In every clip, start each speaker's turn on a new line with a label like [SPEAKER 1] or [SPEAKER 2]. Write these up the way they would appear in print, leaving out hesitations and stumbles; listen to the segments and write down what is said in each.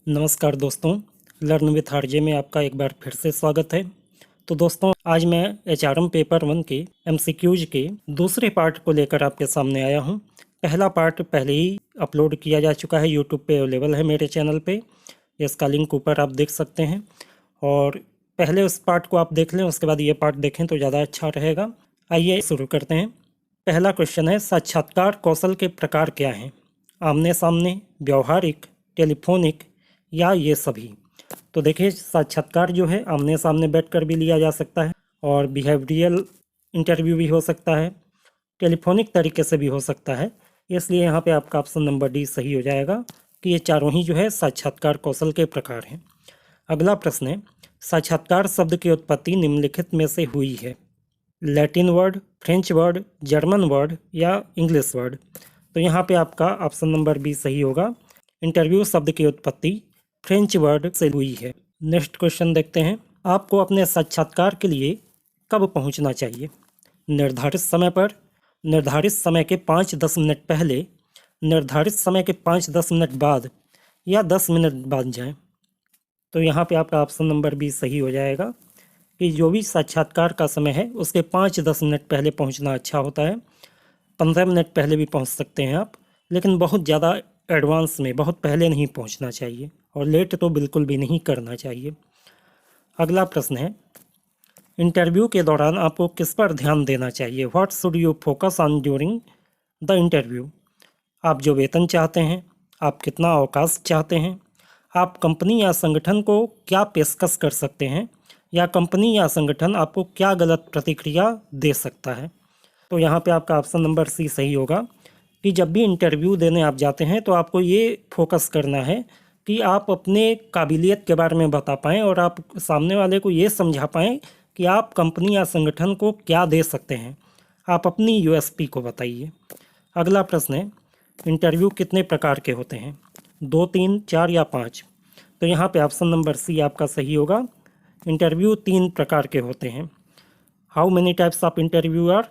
[SPEAKER 1] नमस्कार दोस्तों, learn with RJ में आपका एक बार फिर से स्वागत है। तो दोस्तों, आज मैं एचआरएम पेपर 1 के एमसीक्यूज के दूसरे पार्ट को लेकर आपके सामने आया हूं। पहला पार्ट पहले ही अपलोड किया जा चुका है, यूट्यूब पे अवेलेबल है मेरे चैनल पे। इसका लिंक ऊपर आप देख सकते हैं और पहले उस पार्ट को आप देख लें, उसके बाद ये पार्ट देखें तो ज़्यादा अच्छा रहेगा। आइए शुरू करते हैं। पहला क्वेश्चन है, साक्षात्कार कौशल के प्रकार क्या हैं? आमने सामने, व्यवहारिक, टेलीफोनिक या ये सभी। तो देखिए, साक्षात्कार जो है आमने सामने बैठकर भी लिया जा सकता है और बिहेवियरल इंटरव्यू भी हो सकता है, टेलीफोनिक तरीके से भी हो सकता है। इसलिए यहाँ पे आपका ऑप्शन नंबर डी सही हो जाएगा कि ये चारों ही जो है साक्षात्कार कौशल के प्रकार हैं। अगला प्रश्न है, साक्षात्कार शब्द की उत्पत्ति निम्नलिखित में से हुई है? Latin word, French word, German word या इंग्लिश वर्ड। तो यहाँ पे आपका ऑप्शन नंबर बी सही होगा। इंटरव्यू शब्द की उत्पत्ति फ्रेंच वर्ड से हुई है। नेक्स्ट क्वेश्चन देखते हैं, आपको अपने साक्षात्कार के लिए कब पहुंचना चाहिए? निर्धारित समय पर, निर्धारित समय के 5-10 मिनट पहले, निर्धारित समय के 5-10 मिनट बाद या 10 मिनट बाद जाएं। तो यहाँ पे आपका ऑप्शन नंबर बी सही हो जाएगा कि जो भी साक्षात्कार का समय है उसके 5-10 मिनट पहले पहुँचना अच्छा होता है। 15 मिनट पहले भी पहुँच सकते हैं आप, लेकिन बहुत ज़्यादा एडवांस में, बहुत पहले नहीं पहुँचना चाहिए और लेट तो बिल्कुल भी नहीं करना चाहिए। अगला प्रश्न है, इंटरव्यू के दौरान आपको किस पर ध्यान देना चाहिए? What should you focus on during the interview? आप जो वेतन चाहते हैं, आप कितना अवकाश चाहते हैं, आप कंपनी या संगठन को क्या पेशकश कर सकते हैं, या कंपनी या संगठन आपको क्या गलत प्रतिक्रिया दे सकता है। तो यहाँ पे आपका ऑप्शन नंबर सी सही होगा कि जब भी इंटरव्यू देने आप जाते हैं तो आपको ये फोकस करना है कि आप अपने काबिलियत के बारे में बता पाएँ और आप सामने वाले को ये समझा पाएँ कि आप कंपनी या संगठन को क्या दे सकते हैं। आप अपनी यूएसपी को बताइए। अगला प्रश्न है, इंटरव्यू कितने प्रकार के होते हैं? 2, 3, 4 या 5? तो यहाँ पे ऑप्शन नंबर सी आपका सही होगा। इंटरव्यू 3 प्रकार के होते हैं। How many types of interview are?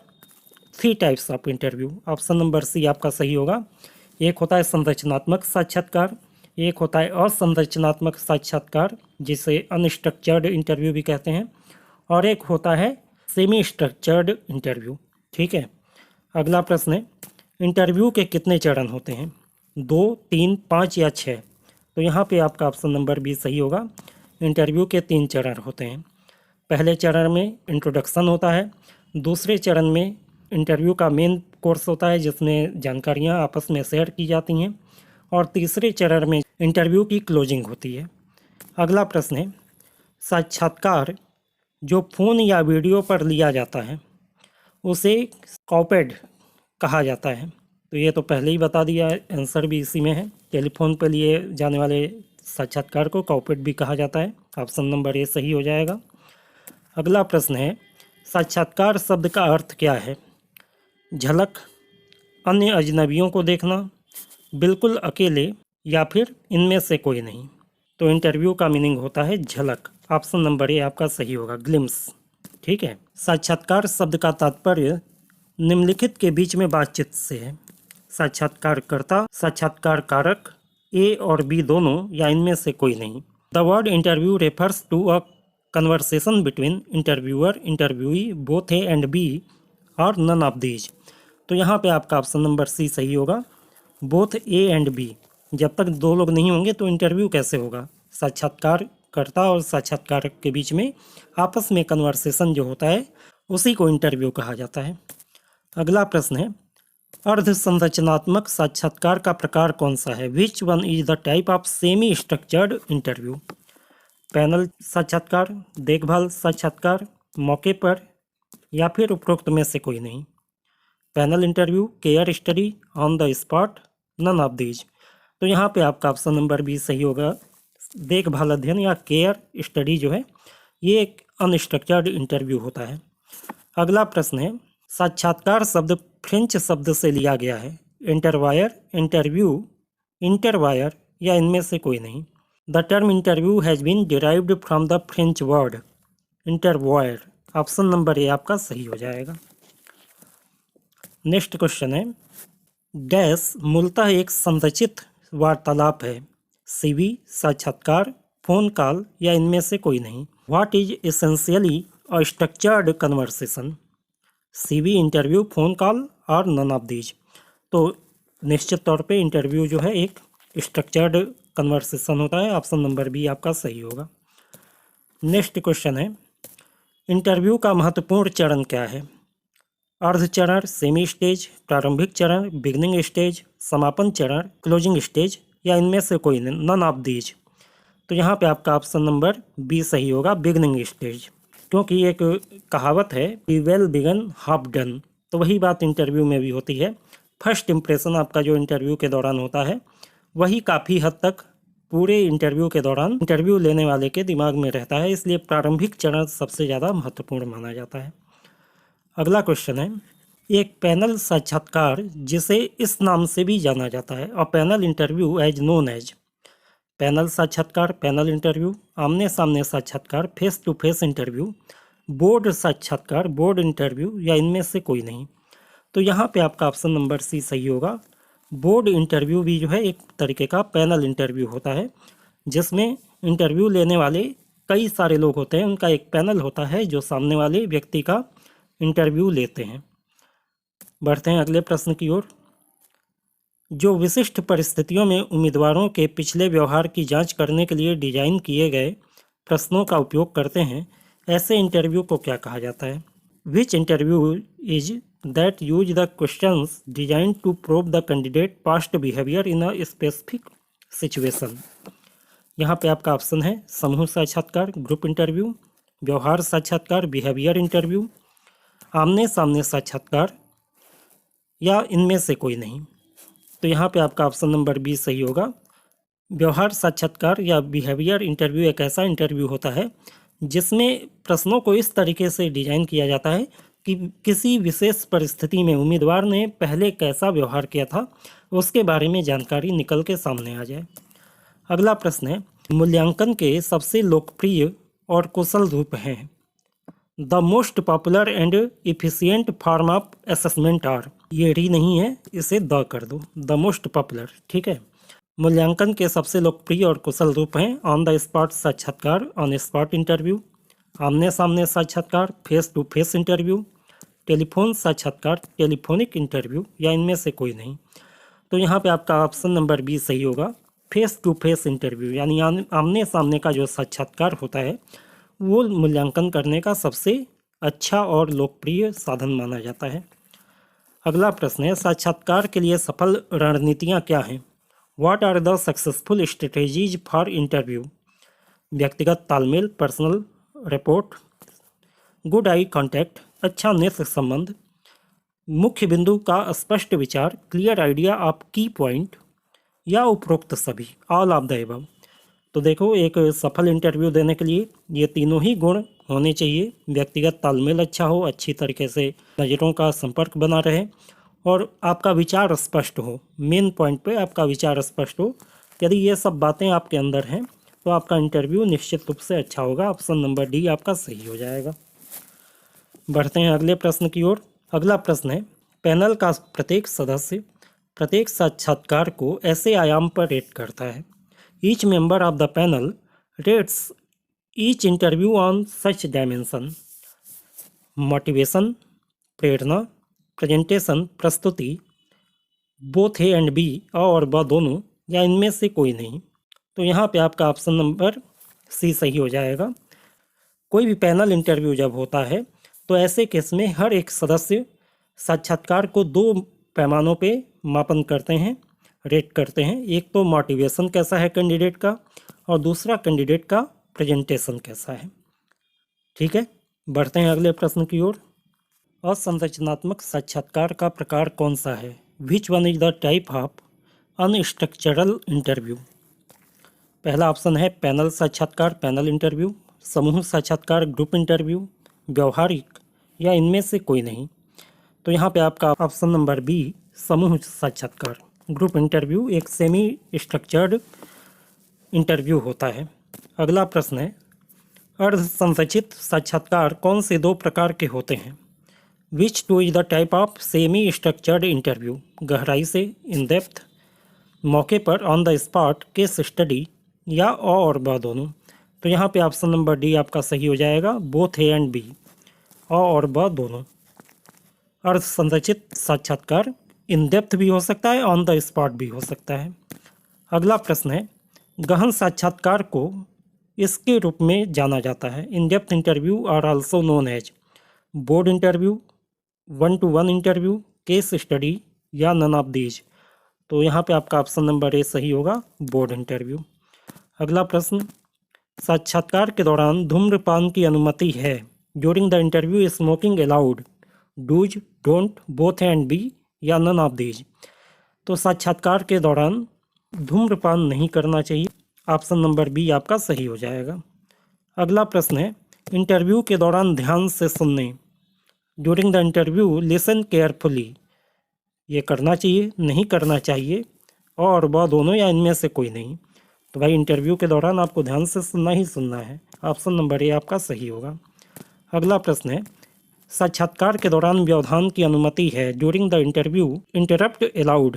[SPEAKER 1] 3 types of interview. Option number C आपका सही होगा। एक होता है संरचनात्मक साक्षात्कार, एक होता है असंरचनात्मक साक्षात्कार जिसे अनस्ट्रक्चर्ड इंटरव्यू भी कहते हैं, और एक होता है सेमी स्ट्रक्चर्ड इंटरव्यू। ठीक है। अगला प्रश्न है, इंटरव्यू के कितने चरण होते हैं? 2, 3, 5 या 6? तो यहाँ पे आपका ऑप्शन नंबर बी सही होगा। इंटरव्यू के 3 चरण होते हैं। पहले चरण में इंट्रोडक्शन होता है, दूसरे चरण में इंटरव्यू का मेन कोर्स होता है जिसमें जानकारियाँ आपस में शेयर की जाती हैं, और तीसरे चरण में इंटरव्यू की क्लोजिंग होती है। अगला प्रश्न है, साक्षात्कार जो फ़ोन या वीडियो पर लिया जाता है उसे कॉपेड कहा जाता है। तो ये तो पहले ही बता दिया है, आंसर भी इसी में है। टेलीफोन पर लिए जाने वाले साक्षात्कार को कॉपेड भी कहा जाता है। ऑप्शन नंबर ए सही हो जाएगा। अगला प्रश्न है, साक्षात्कार शब्द का अर्थ क्या है? झलक, अन्य अजनबियों को देखना, बिल्कुल अकेले, या फिर इनमें से कोई नहीं। तो इंटरव्यू का मीनिंग होता है झलक। ऑप्शन नंबर ए आपका सही होगा, ग्लिम्स। ठीक है। साक्षात्कार शब्द का तात्पर्य निम्नलिखित के बीच में बातचीत से है? साक्षात्कारकर्ता, साक्षात्कारकारक, ए और बी दोनों, या इनमें से कोई नहीं। The word interview refers to a conversation between interviewer, interviewee, both A and B और नन ऑफ दीज। तो यहाँ पे आपका ऑप्शन नंबर सी सही होगा, बोथ ए एंड बी। जब तक दो लोग नहीं होंगे तो इंटरव्यू कैसे होगा? साक्षात्कारकर्ता और साक्षात्कारक के बीच में आपस में कन्वर्सेशन जो होता है उसी को इंटरव्यू कहा जाता है। अगला प्रश्न है, अर्ध संरचनात्मक साक्षात्कार का प्रकार कौन सा है? Which one is the type of semi structured interview? Panel साक्षात्कार, देखभाल साक्षात्कार, मौके पर, या फिर उपरोक्त में से कोई नहीं। Panel interview, care study, on the spot, none of these. तो यहाँ पे आपका ऑप्शन नंबर बी सही होगा। देखभाल अध्ययन या केयर स्टडी जो है ये एक अनस्ट्रक्चर्ड इंटरव्यू होता है। अगला प्रश्न है, साक्षात्कार शब्द फ्रेंच शब्द से लिया गया है? इंटरवायर, इंटरव्यू, इंटरवायर, या इनमें से कोई नहीं। The term interview has been derived from the French word इंटरवायर। ऑप्शन नंबर ए आपका सही हो जाएगा। नेक्स्ट क्वेश्चन है, डैश मूलतः एक संरचित वार्तालाप है, सीवी, साक्षात्कार, फोन कॉल या इनमें से कोई नहीं। What is essentially a structured conversation? CV, interview, phone call और नन ऑफ दीज। तो निश्चित तौर पे इंटरव्यू जो है एक स्ट्रक्चर्ड कन्वर्सेशन होता है। ऑप्शन नंबर बी आपका सही होगा। नेक्स्ट क्वेश्चन है, इंटरव्यू का महत्वपूर्ण चरण क्या है? अर्ध चरण, सेमी स्टेज, प्रारंभिक चरण, बिगनिंग स्टेज, समापन चरण, क्लोजिंग स्टेज या इनमें से कोई नहीं, नन ऑफ दीज। तो यहाँ पे आपका ऑप्शन नंबर बी सही होगा, बिगनिंग स्टेज। क्योंकि एक कहावत है कि वेल बिगन हाफ डन, तो वही बात इंटरव्यू में भी होती है। फर्स्ट इम्प्रेशन आपका जो इंटरव्यू के दौरान होता है वही काफ़ी हद तक पूरे इंटरव्यू के दौरान इंटरव्यू लेने वाले के दिमाग में रहता है, इसलिए प्रारंभिक चरण सबसे ज़्यादा महत्वपूर्ण माना जाता है। अगला क्वेश्चन है, एक पैनल साक्षात्कार जिसे इस नाम से भी जाना जाता है, और panel interview as known as. पैनल साक्षात्कार, पैनल इंटरव्यू, आमने सामने साक्षात्कार, फेस टू फेस इंटरव्यू, बोर्ड साक्षात्कार, बोर्ड इंटरव्यू या इनमें से कोई नहीं। तो यहाँ पे आपका ऑप्शन नंबर सी सही होगा। बोर्ड इंटरव्यू भी जो है एक तरीके का पैनल इंटरव्यू होता है, जिसमें इंटरव्यू लेने वाले कई सारे लोग होते हैं, उनका एक पैनल होता है जो सामने वाले व्यक्ति का इंटरव्यू लेते हैं। बढ़ते हैं अगले प्रश्न की ओर। जो विशिष्ट परिस्थितियों में उम्मीदवारों के पिछले व्यवहार की जांच करने के लिए डिजाइन किए गए प्रश्नों का उपयोग करते हैं, ऐसे इंटरव्यू को क्या कहा जाता है? Which interview is that use the questions designed to probe the candidate past behavior in a specific situation। यहाँ पे आपका ऑप्शन है समूह साक्षात्कार, ग्रुप इंटरव्यू, व्यवहार साक्षात्कार, बिहेवियर इंटरव्यू, आमने सामने साक्षात्कार या इनमें से कोई नहीं। तो यहाँ पे आपका ऑप्शन नंबर बी सही होगा। व्यवहार साक्षात्कार या बिहेवियर इंटरव्यू एक ऐसा इंटरव्यू होता है जिसमें प्रश्नों को इस तरीके से डिजाइन किया जाता है कि किसी विशेष परिस्थिति में उम्मीदवार ने पहले कैसा व्यवहार किया था उसके बारे में जानकारी निकल के सामने आ जाए। अगला प्रश्न है, मूल्यांकन के सबसे लोकप्रिय और कुशल रूप हैं। The most popular and efficient form of assessment are. ये री नहीं है, इसे द कर दो, द मोस्ट पॉपुलर। ठीक है। मूल्यांकन के सबसे लोकप्रिय और कुशल रूप हैं ऑन द स्पॉट साक्षात्कार, ऑन स्पॉट इंटरव्यू, आमने सामने साक्षात्कार, face to face interview, telephone साक्षात्कार, टेलीफोनिक इंटरव्यू या इनमें से कोई नहीं। तो यहाँ पे आपका ऑप्शन नंबर बी सही होगा, फेस टू फेस इंटरव्यू, यानी आमने सामने का जो साक्षात्कार होता है वो मूल्यांकन करने का सबसे अच्छा और लोकप्रिय साधन माना जाता है। अगला प्रश्न है, साक्षात्कार के लिए सफल रणनीतियाँ क्या हैं? What are the successful strategies for interview? व्यक्तिगत तालमेल, personal rapport, good eye contact, अच्छा नेत्र संबंध, मुख्य बिंदु का स्पष्ट विचार, clear idea of key point या उपरोक्त सभी, ऑल ऑफ द एबव। तो देखो, एक सफल इंटरव्यू देने के लिए ये तीनों ही गुण होने चाहिए। व्यक्तिगत तालमेल अच्छा हो, अच्छी तरीके से नज़रों का संपर्क बना रहे और आपका विचार स्पष्ट हो, मेन पॉइंट पे आपका विचार स्पष्ट हो। यदि ये सब बातें आपके अंदर हैं तो आपका इंटरव्यू निश्चित रूप से अच्छा होगा। ऑप्शन नंबर डी आपका सही हो जाएगा। बढ़ते हैं अगले प्रश्न की ओर। अगला प्रश्न है, पैनल का प्रत्येक सदस्य प्रत्येक साक्षात्कार को ऐसे आयाम पर रेट करता है। Each member of the panel rates each interview on such dimension. Motivation, Prerna, presentation, प्रस्तुति, बोथ ए एंड बी, और ब दोनों या इनमें से कोई नहीं। तो यहाँ पे आपका ऑप्शन नंबर सी सही हो जाएगा। कोई भी पैनल इंटरव्यू जब होता है तो ऐसे केस में हर एक सदस्य साक्षात्कार को दो पैमानों पे मापन करते हैं, रेट करते हैं। एक तो मोटिवेशन कैसा है कैंडिडेट का, और दूसरा कैंडिडेट का प्रेजेंटेशन कैसा है। ठीक है। बढ़ते हैं अगले प्रश्न की ओर। असंरचनात्मक साक्षात्कार का प्रकार कौन सा है? Which one is the type of unstructural interview? पहला ऑप्शन है पैनल साक्षात्कार, पैनल इंटरव्यू, समूह साक्षात्कार, ग्रुप इंटरव्यू, व्यवहारिक या इनमें से कोई नहीं। तो यहाँ पे आपका ऑप्शन नंबर बी, समूह साक्षात्कार, ग्रुप इंटरव्यू एक सेमी स्ट्रक्चर्ड इंटरव्यू होता है। अगला प्रश्न है, अर्ध संरचित साक्षात्कार कौन से दो प्रकार के होते हैं? Which two is the type of semi structured interview? गहराई से, इन डेप्थ, मौके पर on the spot, case study या और ब दोनों। तो यहाँ पे ऑप्शन नंबर डी आपका सही हो जाएगा, बोथ ए एंड बी, और ब दोनों। अर्ध संरचित साक्षात्कार इन डेप्थ भी हो सकता है, ऑन द स्पॉट भी हो सकता है। अगला प्रश्न है, गहन साक्षात्कार को इसके रूप में जाना जाता है। In depth interview are also known as board interview, 1-to-1 interview, case study या नन ऑफ दीज। तो यहाँ पे आपका ऑप्शन नंबर ए सही होगा, बोर्ड इंटरव्यू। अगला प्रश्न, साक्षात्कार के दौरान धूम्रपान की अनुमति है। During the interview smoking allowed, does, don't, both and B या नन ऑफ दीज। तो साक्षात्कार के दौरान धूम्रपान नहीं करना चाहिए, ऑप्शन नंबर बी आपका सही हो जाएगा। अगला प्रश्न है, इंटरव्यू के दौरान ध्यान से सुनने। During the interview listen carefully, ये करना चाहिए, नहीं करना चाहिए, और वह दोनों या इनमें से कोई नहीं। तो भाई इंटरव्यू के दौरान आपको ध्यान से सुनना ही सुनना है, ऑप्शन नंबर ए आपका सही होगा। अगला प्रश्न है, साक्षात्कार के दौरान व्यवधान की अनुमति है। During the interview interrupt allowed,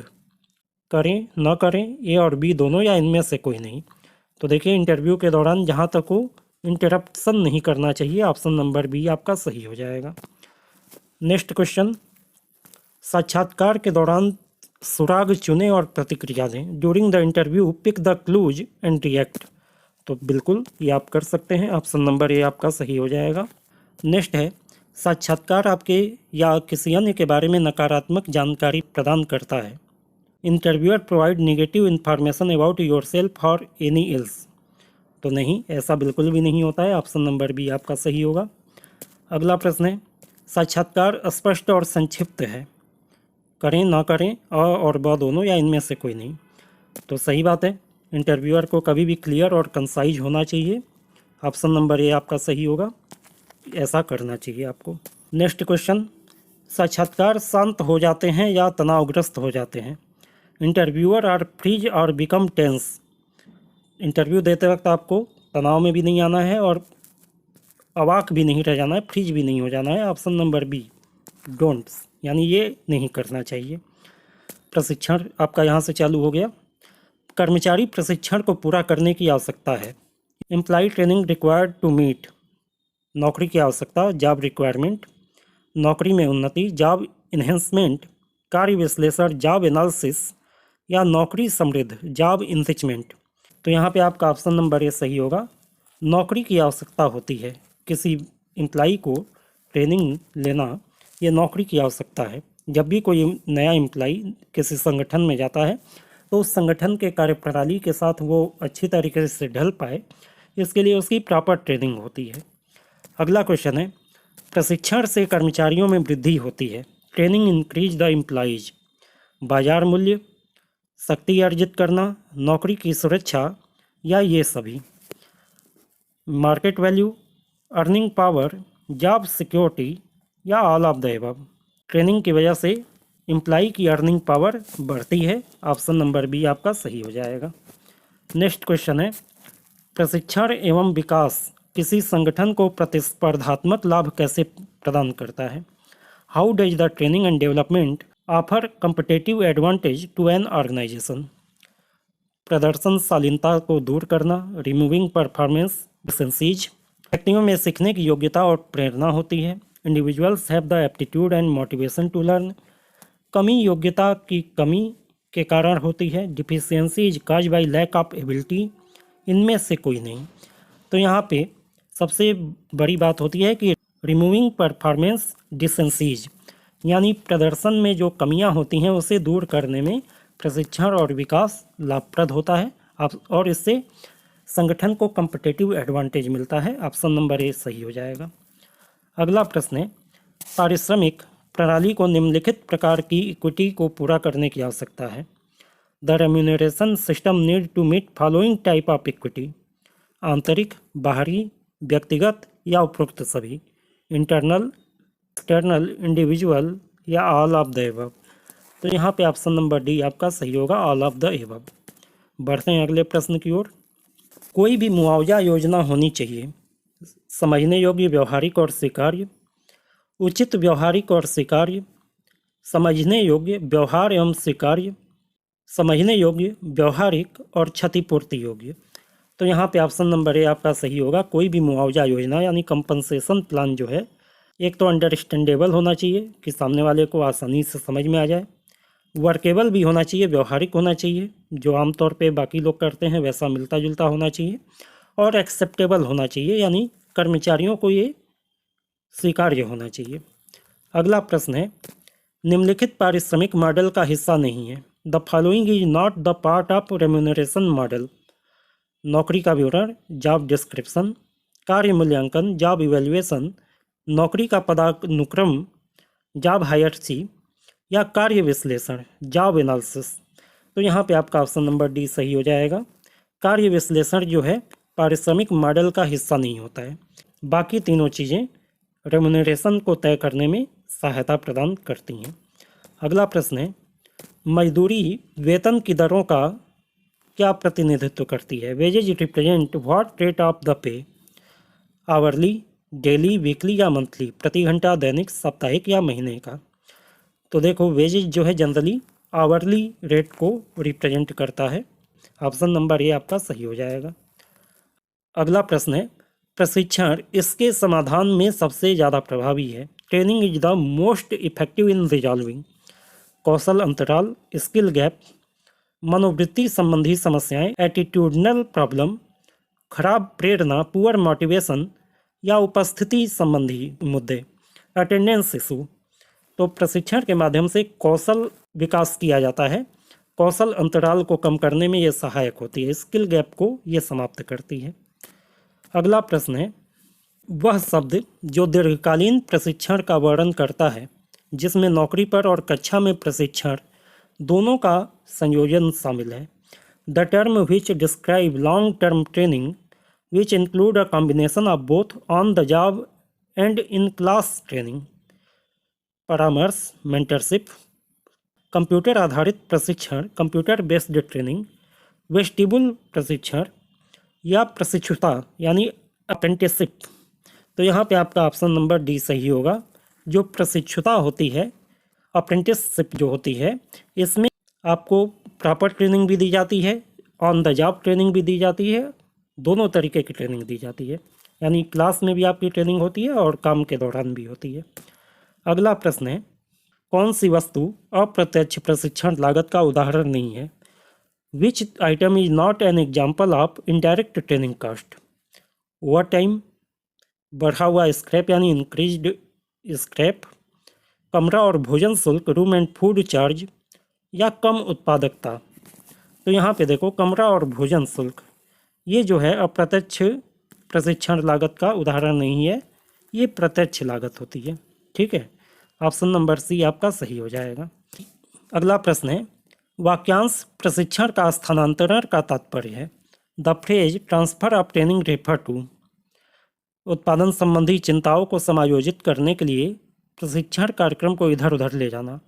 [SPEAKER 1] करें न करें, ए और बी दोनों या इनमें से कोई नहीं। तो देखिए इंटरव्यू के दौरान जहाँ तक हो इंटरप्शन नहीं करना चाहिए, ऑप्शन नंबर बी आपका सही हो जाएगा। नेक्स्ट क्वेश्चन, साक्षात्कार के दौरान सुराग चुनें और प्रतिक्रिया दें। During the interview pick the clues and react. तो बिल्कुल ये आप कर सकते हैं, ऑप्शन नंबर ए आपका सही हो जाएगा। नेक्स्ट है, साक्षात्कार आपके या किसी अन्य के बारे में नकारात्मक जानकारी प्रदान करता है। Interviewer provide negative information about your self और एनी एल्स। तो नहीं, ऐसा बिल्कुल भी नहीं होता है, ऑप्शन नंबर बी आपका सही होगा। अगला प्रश्न है, साक्षात्कार स्पष्ट और संक्षिप्त है। करें ना करें, और ब दोनों या इनमें से कोई नहीं। तो सही बात है, इंटरव्यूअर को कभी भी क्लियर और कंसाइज होना चाहिए, ऑप्शन नंबर ए आपका सही होगा, ऐसा करना चाहिए आपको। नेक्स्ट क्वेश्चन, साक्षात्कार शांत हो जाते हैं या तनावग्रस्त हो जाते हैं। इंटरव्यूअर आर फ्रीज और बिकम टेंस। इंटरव्यू देते वक्त आपको तनाव में भी नहीं आना है और अवाक भी नहीं रह जाना है, फ्रीज भी नहीं हो जाना है, ऑप्शन नंबर बी डोंट्स, यानी ये नहीं करना चाहिए। प्रशिक्षण आपका यहाँ से चालू हो गया। कर्मचारी प्रशिक्षण को पूरा करने की आवश्यकता है। Employ training required to meet, नौकरी की आवश्यकता, जॉब रिक्वायरमेंट, नौकरी में उन्नति, जॉब इन्हेंसमेंट, कार्य विश्लेषण, जॉब एनालिसिस, या नौकरी समृद्ध, जॉब इनरिचमेंट। तो यहाँ पे आपका ऑप्शन नंबर ए सही होगा, नौकरी की आवश्यकता होती है। किसी एम्प्लॉई को ट्रेनिंग लेना, ये नौकरी की आवश्यकता है। जब भी कोई नया एम्प्लॉई किसी संगठन में जाता है तो उस संगठन के कार्यप्रणाली के साथ वो अच्छी तरीके से ढल पाए, इसके लिए उसकी प्रॉपर ट्रेनिंग होती है। अगला क्वेश्चन है, प्रशिक्षण से कर्मचारियों में वृद्धि होती है। ट्रेनिंग इंक्रीज द एम्प्लॉइज, बाजार मूल्य, शक्ति अर्जित करना, नौकरी की सुरक्षा, या ये सभी। Market value, earning power, job security, या all of the above. Training की वजह से एम्प्लॉई की अर्निंग पावर बढ़ती है, ऑप्शन नंबर बी आपका सही हो जाएगा। नेक्स्ट क्वेश्चन है, प्रशिक्षण एवं विकास किसी संगठन को प्रतिस्पर्धात्मक लाभ कैसे प्रदान करता है। How does the training and development offer competitive advantage to an organisation. प्रदर्शनशालीनता को दूर करना, रिमूविंग परफॉर्मेंस डिफिशिएंसीज। व्यक्तियों में सीखने की योग्यता और प्रेरणा होती है। Individuals have the aptitude and motivation to learn. कमी योग्यता की कमी के कारण होती है। Deficiency is cause by lack of ability, इनमें से कोई नहीं। तो यहाँ पे सबसे बड़ी बात होती है कि रिमूविंग परफॉर्मेंस डिफिशिएंसीज, यानी प्रदर्शन में जो कमियां होती हैं उसे दूर करने में प्रशिक्षण और विकास लाभप्रद होता है, और इससे संगठन को कम्पिटिटिव एडवांटेज मिलता है, ऑप्शन नंबर ए सही हो जाएगा। अगला प्रश्न है, पारिश्रमिक प्रणाली को निम्नलिखित प्रकार की इक्विटी को पूरा करने की आवश्यकता है। The remuneration system need to meet following type of equity. आंतरिक, बाहरी, व्यक्तिगत, या उपरोक्त सभी। इंटरनल, एक्सटर्नल, इंडिविजुअल, या ऑल ऑफ द एबव। तो यहाँ पे ऑप्शन नंबर डी आपका सही होगा, ऑल ऑफ द एबव। बढ़ते हैं अगले प्रश्न की ओर। कोई भी मुआवजा योजना होनी चाहिए। समझने योग्य, व्यवहारिक और स्वीकार्य, उचित, व्यवहारिक और स्वीकार्य, समझने योग्य, व्यवहार एवं स्वीकार्य, समझने योग्य, व्यवहारिक और क्षतिपूर्ति योग्य। तो यहाँ पे ऑप्शन नंबर ए आपका सही होगा। कोई भी मुआवजा योजना यानी कंपनसेशन प्लान जो है, एक तो अंडरस्टैंडेबल होना चाहिए कि सामने वाले को आसानी से समझ में आ जाए, वर्केबल भी होना चाहिए, व्यवहारिक होना चाहिए, जो आमतौर पे बाकी लोग करते हैं वैसा मिलता जुलता होना चाहिए, और एक्सेप्टेबल होना चाहिए यानी कर्मचारियों को ये स्वीकार्य होना चाहिए। अगला प्रश्न है, निम्नलिखित पारिश्रमिक मॉडल का हिस्सा नहीं है। The following is not the part of remuneration model. नौकरी का विवरण, जॉब डिस्क्रिप्शन, कार्य मूल्यांकन, जॉब इवेल्युएशन, नौकरी का पदानुक्रम, जॉब हायरार्की, या कार्य विश्लेषण, जॉब एनालिसिस। तो यहाँ पे आपका ऑप्शन नंबर डी सही हो जाएगा। कार्य विश्लेषण जो है पारिश्रमिक मॉडल का हिस्सा नहीं होता है। बाकी तीनों चीज़ें रेम्यूनरेशन को तय करने में सहायता प्रदान करती हैं। अगला प्रश्न है, मजदूरी वेतन की दरों का क्या प्रतिनिधित्व करती है। Wages represent what rate of the pay, hourly, daily, weekly या मंथली, प्रति घंटा, दैनिक, साप्ताहिक या महीने का। तो देखो वेजेज जो है जनरली आवरली रेट को रिप्रेजेंट करता है। ऑप्शन नंबर ए आपका सही हो जाएगा। अगला प्रश्न है, प्रशिक्षण इसके समाधान में सबसे ज़्यादा प्रभावी है। Training is the most effective in resolving, कौशल अंतराल, स्किल गैप, मनोवृत्ति संबंधी समस्याएं, एटीट्यूडनल प्रॉब्लम, खराब प्रेरणा, पुअर मोटिवेशन, या उपस्थिति संबंधी मुद्दे, अटेंडेंस इशू। तो प्रशिक्षण के माध्यम से कौशल विकास किया जाता है। कौशल अंतराल को कम करने में ये सहायक होती है, स्किल गैप को ये समाप्त करती है। अगला प्रश्न है, वह शब्द जो दीर्घकालीन प्रशिक्षण का वर्णन करता है जिसमें नौकरी पर और कक्षा में प्रशिक्षण दोनों का संयोजन शामिल है। The term which describe long term training which include a combination of both on the job and in class training, परामर्श, मेंटरशिप, कंप्यूटर आधारित प्रशिक्षण, कंप्यूटर बेस्ड ट्रेनिंग, वेस्टिबुल प्रशिक्षण, या प्रशिक्षुता यानी अप्रेंटिसशिप। तो यहाँ पे आपका ऑप्शन नंबर डी सही होगा। जो प्रशिक्षुता होती है, अप्रेंटिसशिप जो होती है, इसमें आपको प्रॉपर ट्रेनिंग भी दी जाती है, ऑन द जॉब ट्रेनिंग भी दी जाती है, दोनों तरीके की ट्रेनिंग दी जाती है, यानी क्लास में भी आपकी ट्रेनिंग होती है और काम के दौरान भी होती है। अगला प्रश्न है, कौन सी वस्तु अप्रत्यक्ष प्रशिक्षण लागत का उदाहरण नहीं है। विच item is not an example of indirect training cost, over time, बढ़ा हुआ स्क्रैप यानी इंक्रीज्ड स्क्रैप, कमरा और भोजन शुल्क, रूम एंड फूड चार्ज, या कम उत्पादकता। तो यहाँ पे देखो कमरा और भोजन शुल्क ये जो है अप्रत्यक्ष प्रशिक्षण लागत का उदाहरण नहीं है, ये प्रत्यक्ष लागत होती है। ठीक है, ऑप्शन नंबर सी आपका सही हो जाएगा। अगला प्रश्न है, वाक्यांश प्रशिक्षण का स्थानांतरण का तात्पर्य है। The phrase transfer of training refer to, उत्पादन संबंधी चिंताओं को समायोजित करने के लिए प्रशिक्षण कार्यक्रम को इधर उधर ले जाना।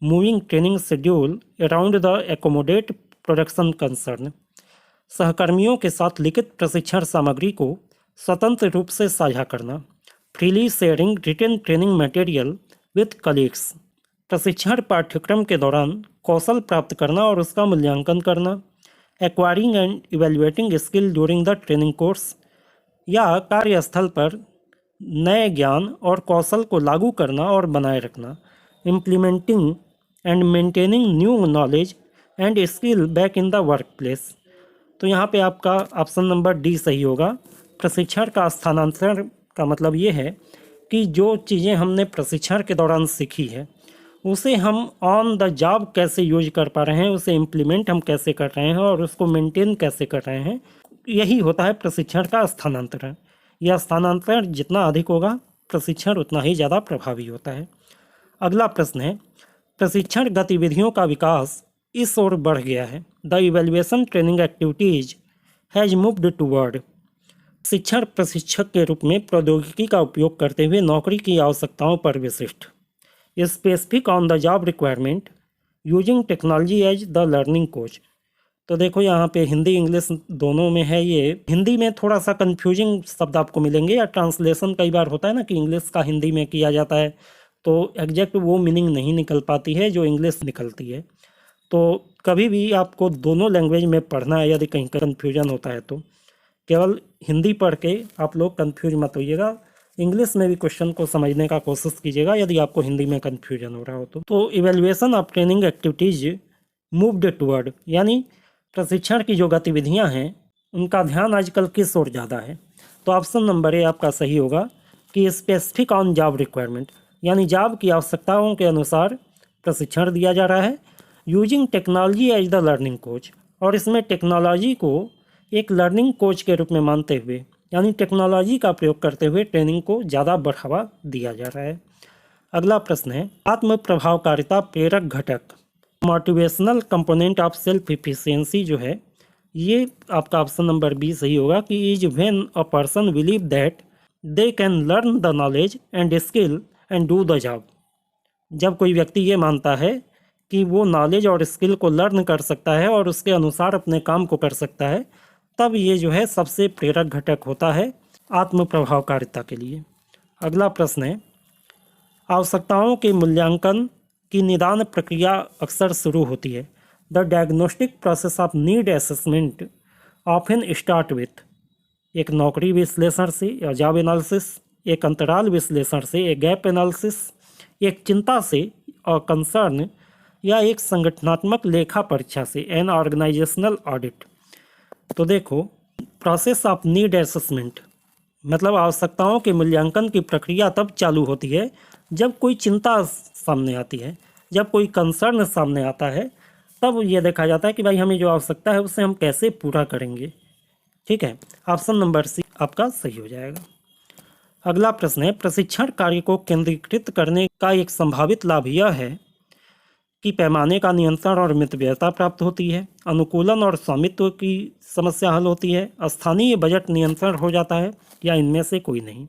[SPEAKER 1] Moving training schedule around the accommodate production concern, सहकर्मियों के साथ लिखित प्रशिक्षण सामग्री को स्वतंत्र रूप से साझा करना। Freely sharing written training material with colleagues, प्रशिक्षण पाठ्यक्रम के दौरान कौशल प्राप्त करना और उसका मूल्यांकन करना। Acquiring and evaluating skill during the training course, या कार्यस्थल पर नए ज्ञान और कौशल को लागू करना और बनाए रखना। Implementing and maintaining new knowledge and skill back in the work place. तो यहाँ पे आपका ऑप्शन नंबर डी सही होगा। प्रशिक्षण का स्थानांतरण का मतलब ये है कि जो चीज़ें हमने प्रशिक्षण के दौरान सीखी है उसे हम ऑन द जॉब कैसे यूज कर पा रहे हैं, उसे इम्प्लीमेंट हम कैसे कर रहे हैं और उसको मेंटेन कैसे कर रहे हैं, यही होता है प्रशिक्षण का स्थानांतरण। यह स्थानांतरण जितना अधिक होगा प्रशिक्षण उतना ही ज़्यादा प्रभावी होता है। अगला प्रश्न है, प्रशिक्षण गतिविधियों का विकास इस ओर बढ़ गया है। The evaluation training activities has moved toward, शिक्षण प्रशिक्षक के रूप में प्रौद्योगिकी का उपयोग करते हुए नौकरी की आवश्यकताओं पर विशिष्ट। Specific on the job requirement using technology as the learning coach. तो देखो यहाँ पे हिंदी इंग्लिश दोनों में है। ये हिंदी में थोड़ा सा कंफ्यूजिंग शब्द आपको मिलेंगे, या ट्रांसलेशन कई बार होता है ना कि इंग्लिश का हिंदी में किया जाता है तो एग्जैक्ट वो मीनिंग नहीं निकल पाती है जो इंग्लिश निकलती है। तो कभी भी आपको दोनों लैंग्वेज में पढ़ना है, यदि कहीं कन्फ्यूजन होता है तो केवल हिंदी पढ़ के आप लोग कन्फ्यूज मत होइएगा, इंग्लिश में भी क्वेश्चन को समझने का कोशिश कीजिएगा यदि आपको हिंदी में कन्फ्यूजन हो रहा हो तो evaluation of training activities moved toward, यानी प्रशिक्षण की जो गतिविधियां हैं उनका ध्यान आजकल किस ओर ज़्यादा है। तो ऑप्शन नंबर ए आपका सही होगा कि स्पेसिफिक ऑन जॉब रिक्वायरमेंट, यानी जॉब की आवश्यकताओं के अनुसार प्रशिक्षण दिया जा रहा है। Using technology as the learning coach, और इसमें टेक्नोलॉजी को एक लर्निंग कोच के रूप में मानते हुए, यानी टेक्नोलॉजी का प्रयोग करते हुए ट्रेनिंग को ज़्यादा बढ़ावा दिया जा रहा है। अगला प्रश्न है आत्म प्रभावकारिता प्रेरक घटक, motivational component of self efficiency जो है, ये आपका ऑप्शन नंबर बी सही होगा कि is when a person believe that they can learn the knowledge and skill and do the job. जब कोई व्यक्ति ये मानता है कि वो नॉलेज और स्किल को लर्न कर सकता है और उसके अनुसार अपने काम को कर सकता है, तब ये जो है सबसे प्रेरक घटक होता है आत्म प्रभावकारिता के लिए। अगला प्रश्न है आवश्यकताओं के मूल्यांकन की निदान प्रक्रिया अक्सर शुरू होती है। The diagnostic process of need assessment often start with, एक नौकरी विश्लेषण से या जॉब एनालिसिस, एक अंतराल विश्लेषण से, एक गैप एनालिसिस, एक चिंता से और कंसर्न, या एक संगठनात्मक लेखा परीक्षा से एन ऑर्गेनाइजेशनल ऑडिट। तो देखो प्रोसेस ऑफ नीड असेसमेंट मतलब आवश्यकताओं के मूल्यांकन की प्रक्रिया तब चालू होती है जब कोई चिंता सामने आती है, जब कोई कंसर्न सामने आता है, तब ये देखा जाता है कि भाई हमें जो आवश्यकता है उसे हम कैसे पूरा करेंगे। ठीक है, ऑप्शन नंबर सी आपका सही हो जाएगा। अगला प्रश्न है प्रशिक्षण कार्य को केंद्रीकृत करने का एक संभावित लाभ यह है कि पैमाने का नियंत्रण और मितव्ययता प्राप्त होती है, अनुकूलन और स्वामित्व की समस्या हल होती है, स्थानीय बजट नियंत्रण हो जाता है, या इनमें से कोई नहीं।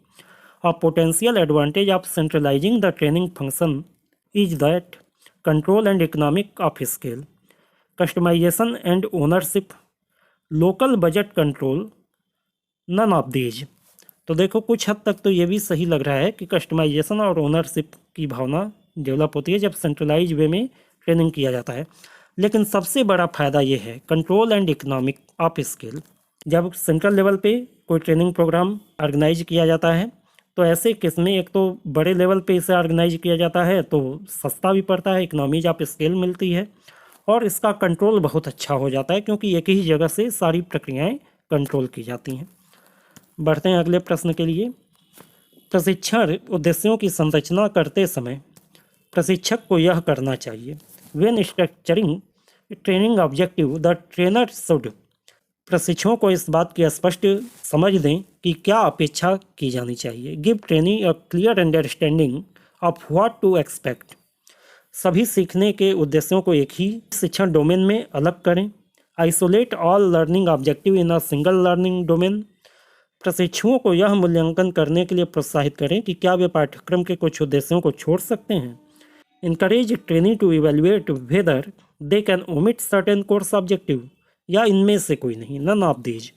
[SPEAKER 1] और potential advantage of centralising the training function is that control and economic of scale, customisation and ownership, local budget control, none of these. तो देखो कुछ हद तक तो ये भी सही लग रहा है कि कस्टमाइजेशन और ओनरशिप की भावना डेवलप होती है जब सेंट्रलाइज वे में ट्रेनिंग किया जाता है, लेकिन सबसे बड़ा फ़ायदा ये है control and economic of scale. जब सेंट्रल लेवल पे कोई ट्रेनिंग प्रोग्राम ऑर्गेनाइज किया जाता है तो ऐसे केस में एक तो बड़े लेवल पे इसे ऑर्गेनाइज किया जाता है तो सस्ता भी पड़ता है, इकोनॉमीज ऑफ स्केल मिलती है, और इसका कंट्रोल बहुत अच्छा हो जाता है क्योंकि एक ही जगह से सारी प्रक्रियाएं कंट्रोल की जाती हैं। बढ़ते हैं अगले प्रश्न के लिए। प्रशिक्षण उद्देश्यों की संरचना करते समय प्रशिक्षक को यह करना चाहिए। When structuring training objective the trainer should, प्रशिक्षुओं को इस बात की स्पष्ट समझ दें कि क्या अपेक्षा की जानी चाहिए। Give training a clear understanding of what to expect, सभी सीखने के उद्देश्यों को एक ही शिक्षण डोमेन में अलग करें। Isolate all learning objective in a single learning domain, प्रशिक्षुओं को यह मूल्यांकन करने के लिए प्रोत्साहित करें कि क्या वे पाठ्यक्रम के कुछ उद्देश्यों को छोड़ सकते हैं। Encourage training to evaluate whether they can omit certain course objective, या इनमें से कोई नहीं, नन ऑफ दीज।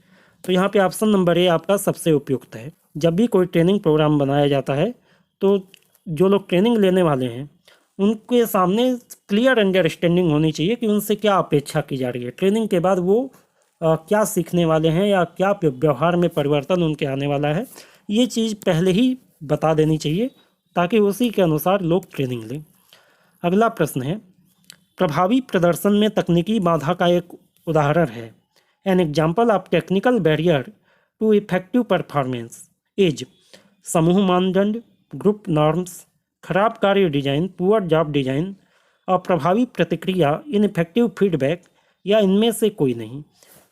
[SPEAKER 1] तो यहाँ पे ऑप्शन नंबर ए आपका सबसे उपयुक्त है। जब भी कोई ट्रेनिंग प्रोग्राम बनाया जाता है तो जो लोग ट्रेनिंग लेने वाले हैं उनके सामने क्लियर अंडरस्टैंडिंग होनी चाहिए कि उनसे क्या अपेक्षा की जा रही है, ट्रेनिंग के बाद वो क्या सीखने वाले हैं या क्या व्यवहार में परिवर्तन उनके आने वाला है, ये चीज़ पहले ही बता देनी चाहिए ताकि उसी के अनुसार लोग ट्रेनिंग लें। अगला प्रश्न है प्रभावी प्रदर्शन में तकनीकी बाधा का एक उदाहरण है। An example of technical barrier to effective performance is समूह मानदंड, ग्रुप नॉर्म्स, खराब कार्य डिजाइन, पुअर जॉब डिजाइन, अप्रभावी प्रतिक्रिया, इनइफेक्टिव फीडबैक, या इनमें से कोई नहीं।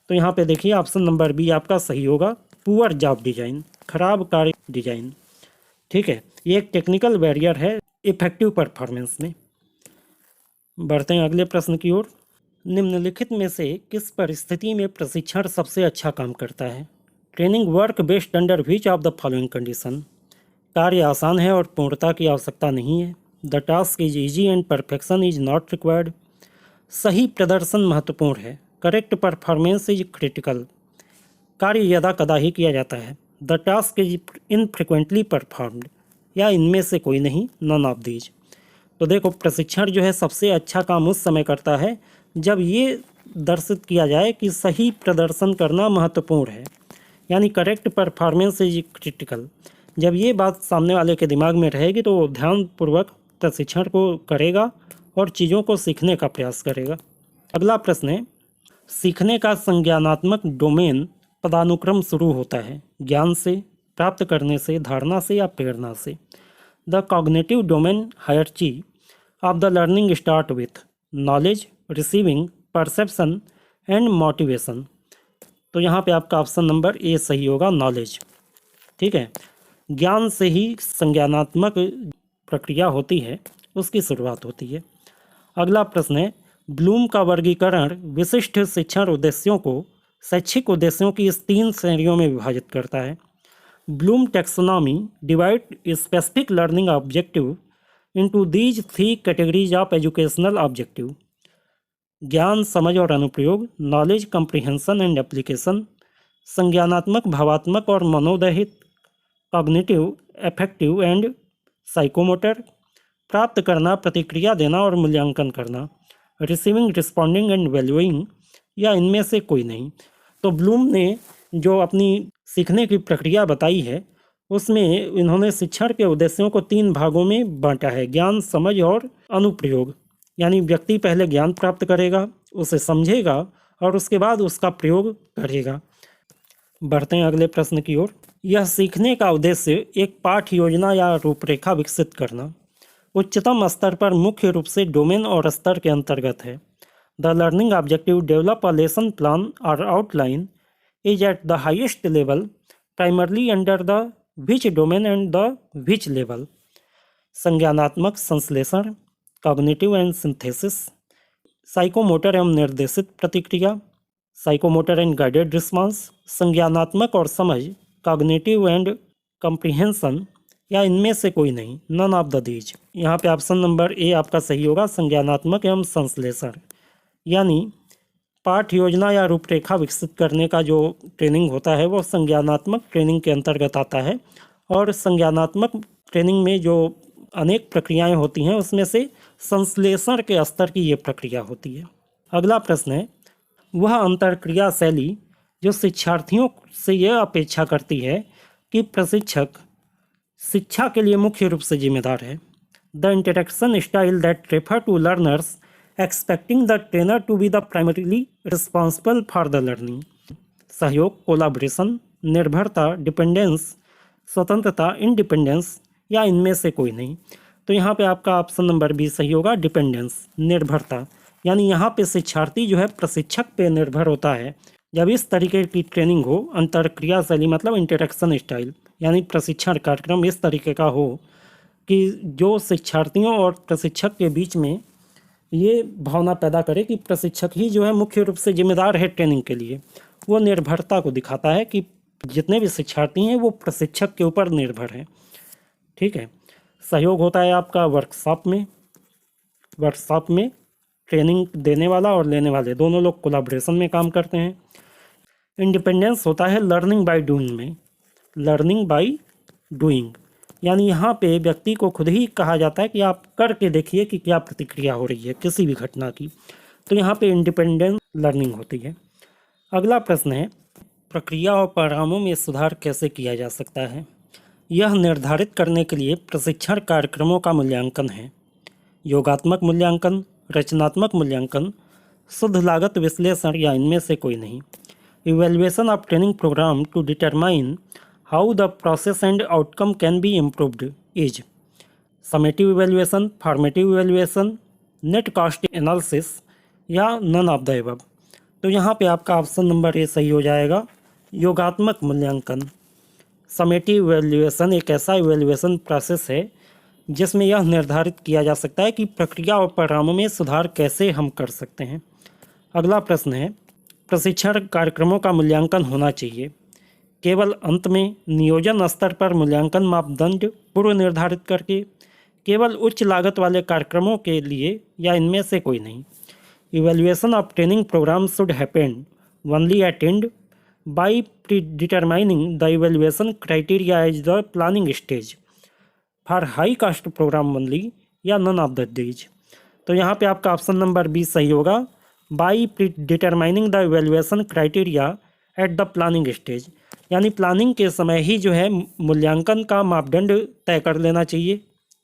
[SPEAKER 1] तो यहाँ पे देखिए ऑप्शन नंबर बी आपका सही होगा, पुअर जॉब डिजाइन, खराब कार्य डिजाइन। ठीक है, ये एक टेक्निकल बैरियर है इफेक्टिव परफॉर्मेंस में। बढ़ते हैं अगले प्रश्न की ओर। निम्नलिखित में से किस परिस्थिति में प्रशिक्षण सबसे अच्छा काम करता है। Training work based under which of the following condition, कार्य आसान है और पूर्णता की आवश्यकता नहीं है। The task is easy and perfection is not required, सही प्रदर्शन महत्वपूर्ण है। करेक्ट परफॉर्मेंस इज क्रिटिकल, कार्य यदा कदा ही किया जाता है। द टास्क इज इनफ्रिक्वेंटली परफॉर्म्ड, या इनमें से कोई नहीं, नन ऑफ दीज। तो देखो प्रशिक्षण जो है सबसे अच्छा काम उस समय करता है जब ये दर्शित किया जाए कि सही प्रदर्शन करना महत्वपूर्ण है, यानी करेक्ट परफॉर्मेंस इज क्रिटिकल। जब ये बात सामने वाले के दिमाग में रहेगी तो वो ध्यानपूर्वक प्रशिक्षण को करेगा और चीज़ों को सीखने का प्रयास करेगा। अगला प्रश्न है, सीखने का संज्ञानात्मक डोमेन पदानुक्रम शुरू होता है ज्ञान से, प्राप्त करने से, धारणा से या प्रेरणा से। The cognitive domain hierarchy of the learning start with knowledge, receiving, perception and motivation. तो यहाँ पे आपका ऑप्शन नंबर ए सही होगा, नॉलेज। ठीक है, ज्ञान से ही संज्ञानात्मक प्रक्रिया होती है, उसकी शुरुआत होती है। अगला प्रश्न है, ब्लूम का वर्गीकरण विशिष्ट शिक्षण उद्देश्यों को शैक्षिक उद्देश्यों की इस 3 श्रेणियों में विभाजित करता है। Bloom taxonomy divide specific learning objective into these 3 categories of educational objective. ज्ञान, समझ और अनुप्रयोग, नॉलेज, कम्प्रिहेंशन एंड एप्लीकेशन। संज्ञानात्मक, भावात्मक और मनोदहित, कॉग्निटिव, एफेक्टिव एंड साइकोमोटर। प्राप्त करना, प्रतिक्रिया देना और मूल्यांकन करना। रिसीविंग, रिस्पॉन्डिंग एंड वैल्यूइंग, या इनमें से कोई नहीं। तो ब्लूम ने जो अपनी सीखने की प्रक्रिया बताई है उसमें इन्होंने शिक्षण के उद्देश्यों को 3 भागों में बांटा है, ज्ञान, समझ और अनुप्रयोग। यानी व्यक्ति पहले ज्ञान प्राप्त करेगा, उसे समझेगा और उसके बाद उसका प्रयोग करेगा। बढ़ते हैं अगले प्रश्न की ओर। यह सीखने का उद्देश्य एक पाठ योजना या रूपरेखा विकसित करना उच्चतम स्तर पर मुख्य रूप से डोमेन और स्तर के अंतर्गत है। The learning objective develop a lesson plan और outline is at the highest level primarily under the which domain and the which level. संज्ञानात्मक संश्लेषण, कॉग्निटिव एंड सिंथेसिस, साइकोमोटर एवं निर्देशित प्रतिक्रिया, साइकोमोटर एंड गाइडेड रिस्पॉन्स, संज्ञानात्मक और समझ, कॉग्निटिव एंड कम्प्रिहेंशन, या इनमें से कोई नहीं, नन ऑफ द दीज। यहाँ पे ऑप्शन नंबर ए आपका सही होगा, संज्ञानात्मक एवं संश्लेषण। यानी पाठ योजना या रूपरेखा विकसित करने का जो ट्रेनिंग होता है वो संज्ञानात्मक ट्रेनिंग के अंतर्गत आता है, और संज्ञानात्मक ट्रेनिंग में जो अनेक प्रक्रियाएं होती हैं उसमें से संश्लेषण के स्तर की ये प्रक्रिया होती है। अगला प्रश्न है, वह अंतरक्रिया शैली जो शिक्षार्थियों से यह अपेक्षा करती है कि प्रशिक्षक शिक्षा के लिए मुख्य रूप से जिम्मेदार है। The interaction style that refer to learners expecting the trainer to be the primarily responsible for the learning. सहयोग, कोलाब्रेशन, निर्भरता, डिपेंडेंस, स्वतंत्रता, इंडिपेंडेंस, या इनमें से कोई नहीं। तो यहाँ पे आपका ऑप्शन नंबर बी सही होगा, डिपेंडेंस, निर्भरता। यानी यहाँ पे शिक्षार्थी जो है प्रशिक्षक पे निर्भर होता है। जब इस तरीके की ट्रेनिंग हो, अंतरक्रिया शैली मतलब इंटरेक्शन स्टाइल, यानी प्रशिक्षण कार्यक्रम इस तरीके का हो कि जो शिक्षार्थियों और प्रशिक्षक के बीच में ये भावना पैदा करे कि प्रशिक्षक ही जो है मुख्य रूप से जिम्मेदार है ट्रेनिंग के लिए। वो निर्भरता को दिखाता है कि जितने भी शिक्षार्थी हैं वो प्रशिक्षक के ऊपर निर्भर हैं। ठीक है। सहयोग होता है आपका वर्कशॉप में ट्रेनिंग देने वाला और लेने वाले दोनों लोग कोलैबोरेशन में काम करते हैं। इंडिपेंडेंस होता है लर्निंग बाय डूइंग में, लर्निंग बाय डूइंग, यानी यहाँ पे व्यक्ति को खुद ही कहा जाता है कि आप करके देखिए कि क्या प्रतिक्रिया हो रही है किसी भी घटना की। तो यहाँ पे इंडिपेंडेंट लर्निंग होती है। अगला प्रश्न है, प्रक्रिया और परिणामों में सुधार कैसे किया जा सकता है? यह निर्धारित करने के लिए प्रशिक्षण कार्यक्रमों का मूल्यांकन है। योगात्मक मूल्यांकन, रचनात्मक मूल्यांकन, शुद्ध लागत विश्लेषण, या इनमें से कोई नहीं। Evaluation of training programme to determine how the process and outcome can be improved is summative evaluation, formative evaluation, net cost analysis, या नन ऑफ द एबव। तो यहाँ पे आपका ऑप्शन नंबर ए सही हो जाएगा, योगात्मक मूल्यांकन। समेटिव इवेल्युएशन एक ऐसा इवेल्युएशन प्रोसेस है जिसमें यह निर्धारित किया जा सकता है कि प्रक्रिया और परिणामों में सुधार कैसे हम कर सकते हैं। अगला प्रश्न है, प्रशिक्षण कार्यक्रमों का मूल्यांकन होना चाहिए केवल अंत में, नियोजन स्तर पर मूल्यांकन मापदंड पूर्व निर्धारित करके, केवल उच्च लागत वाले कार्यक्रमों के लिए, या इनमें से कोई नहीं। Evaluation of training programme should happen only at end by determining the evaluation criteria as the planning stage for high cost programme only, या नन ऑफ द दीज। तो यहाँ पे आपका ऑप्शन नंबर बी सही होगा, by determining the evaluation criteria at the planning stage, यानी planning के समय ही जो है मूल्यांकन का मापदंड तय कर लेना चाहिए